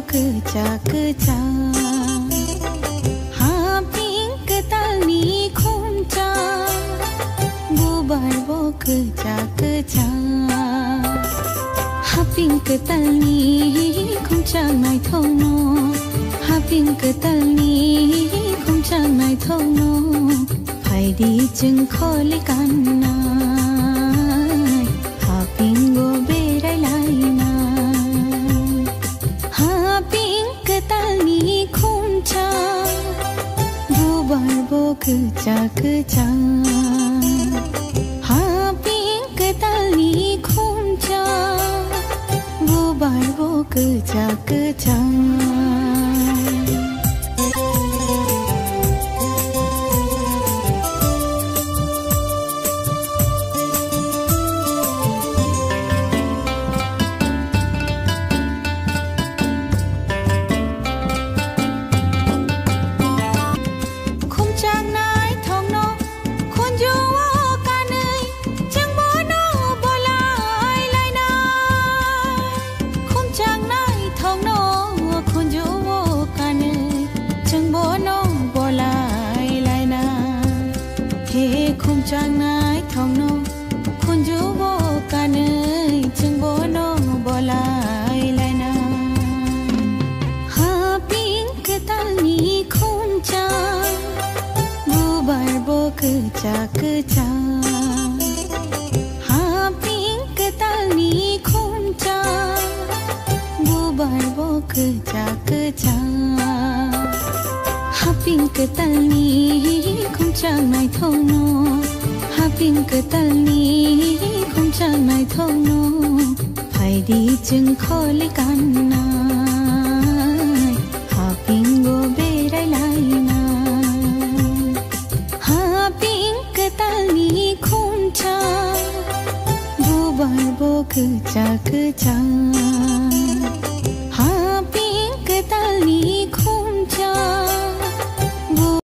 kecak Haping ketalni khumcha Bubar bo kecak Haping ketalni khumcha mai thono Haping ketalni khumcha mai thono Phaidi jeng kholi kanna Haping go berai laina Haping ketalni khumcha Bubar bo kecak Haping ketalni khumcha Bubar bo kecak Khumchang nai thong no khunju bo kanai chung bo no bolai lai na Haping ketalni khumcha bubar bo kecak Haping ketalni khumcha bubar bo kecak Haping ketalni khumcha mai thono Haping ketalni khumcha mai thono Phaidi jeng kholi kanna Haping go berai laina Haping ketalni khumcha Bubar bo kecak